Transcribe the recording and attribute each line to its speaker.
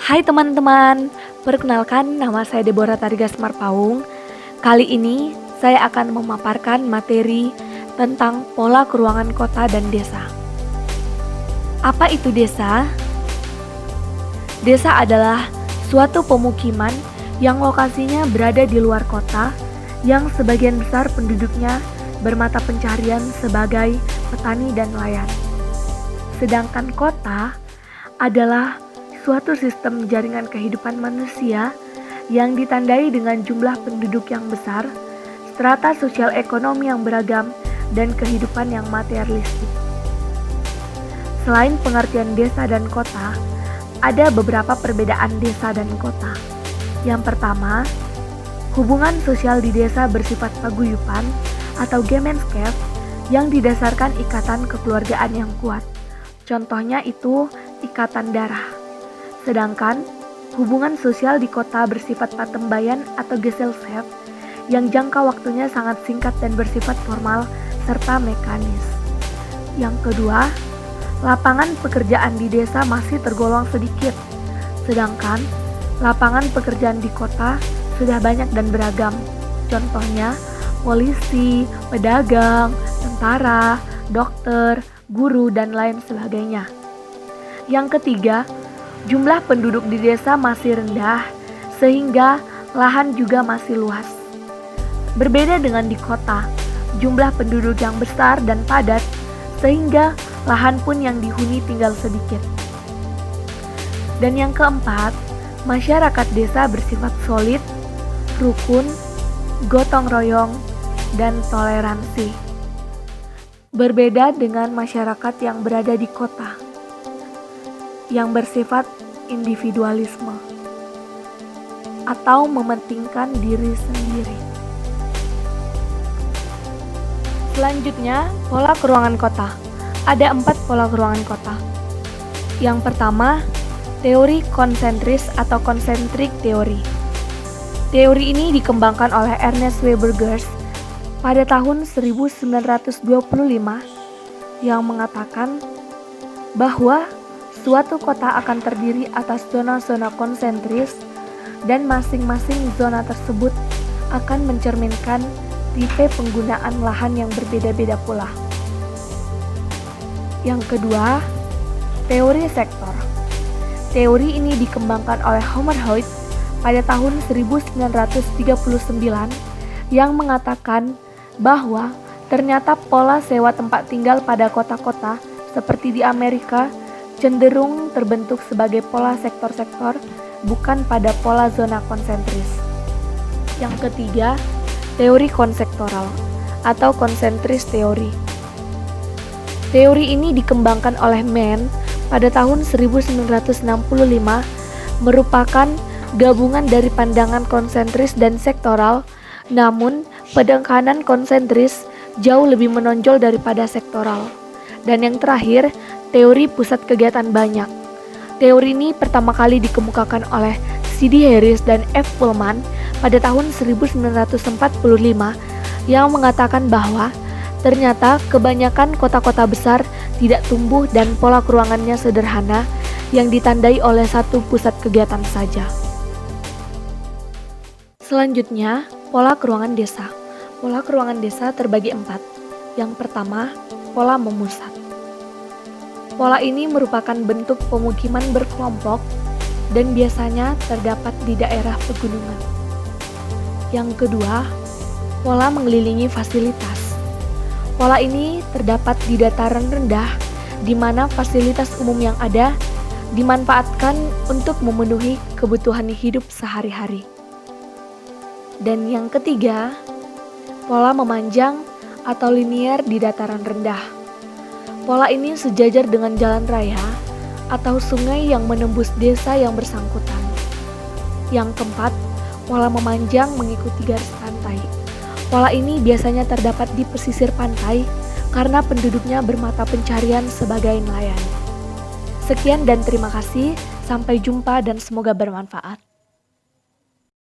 Speaker 1: Hai teman-teman, perkenalkan nama saya Deborah Tarigas Marpaung. Kali ini saya akan memaparkan materi tentang pola keruangan kota dan desa. Apa itu desa? Desa adalah suatu pemukiman yang lokasinya berada di luar kota, yang sebagian besar penduduknya bermata pencaharian sebagai petani dan nelayan. Sedangkan kota adalah suatu sistem jaringan kehidupan manusia yang ditandai dengan jumlah penduduk yang besar, strata sosial ekonomi yang beragam, dan kehidupan yang materialistik. Selain pengertian desa dan kota, ada beberapa perbedaan desa dan kota. Yang pertama, hubungan sosial di desa bersifat paguyuban atau Gemeinschaft yang didasarkan ikatan kekeluargaan yang kuat. Contohnya itu ikatan darah. Sedangkan hubungan sosial di kota bersifat patembayan atau Gesellschaft yang jangka waktunya sangat singkat dan bersifat formal serta mekanis. Yang kedua, lapangan pekerjaan di desa masih tergolong sedikit, sedangkan lapangan pekerjaan di kota sudah banyak dan beragam. Contohnya polisi, pedagang, tentara, dokter, guru, dan lain sebagainya. Yang ketiga, jumlah penduduk di desa masih rendah, sehingga lahan juga masih luas. Berbeda dengan di kota, jumlah penduduk yang besar dan padat, sehingga lahan pun yang dihuni tinggal sedikit. Dan yang keempat, masyarakat desa bersifat solid, rukun, gotong royong, dan toleransi. Berbeda dengan masyarakat yang berada di kota, yang bersifat individualisme atau mementingkan diri sendiri. Selanjutnya, pola keruangan kota. Ada 4 pola keruangan kota. Yang pertama, teori konsentris atau concentric theory. Teori ini dikembangkan oleh Ernest Weber Girst pada tahun 1925 yang mengatakan bahwa suatu kota akan terdiri atas zona-zona konsentris dan masing-masing zona tersebut akan mencerminkan tipe penggunaan lahan yang berbeda-beda pula. Yang kedua, teori sektor. Teori ini dikembangkan oleh Homer Hoyt pada tahun 1939 yang mengatakan bahwa ternyata pola sewa tempat tinggal pada kota-kota seperti di Amerika cenderung terbentuk sebagai pola sektor-sektor, bukan pada pola zona konsentris. Yang ketiga, teori konsektoral atau konsentris teori. Teori ini dikembangkan oleh Mann pada tahun 1965, merupakan gabungan dari pandangan konsentris dan sektoral, namun penekanan konsentris jauh lebih menonjol daripada sektoral. Dan yang terakhir, teori pusat kegiatan banyak. Teori ini pertama kali dikemukakan oleh C.D. Harris dan F. Pullman pada tahun 1945 yang mengatakan bahwa ternyata kebanyakan kota-kota besar tidak tumbuh dan pola keruangannya sederhana yang ditandai oleh satu pusat kegiatan saja. Selanjutnya, pola keruangan desa. Pola keruangan desa terbagi 4. Yang pertama, pola memusat. Pola ini merupakan bentuk pemukiman berkelompok dan biasanya terdapat di daerah pegunungan. Yang kedua, pola mengelilingi fasilitas. Pola ini terdapat di dataran rendah, di mana fasilitas umum yang ada dimanfaatkan untuk memenuhi kebutuhan hidup sehari-hari. Dan yang ketiga, pola memanjang atau linier di dataran rendah. Pola ini sejajar dengan jalan raya atau sungai yang menembus desa yang bersangkutan. Yang keempat, pola memanjang mengikuti garis pantai. Pola ini biasanya terdapat di pesisir pantai karena penduduknya bermata pencarian sebagai nelayan. Sekian dan terima kasih, sampai jumpa dan semoga bermanfaat.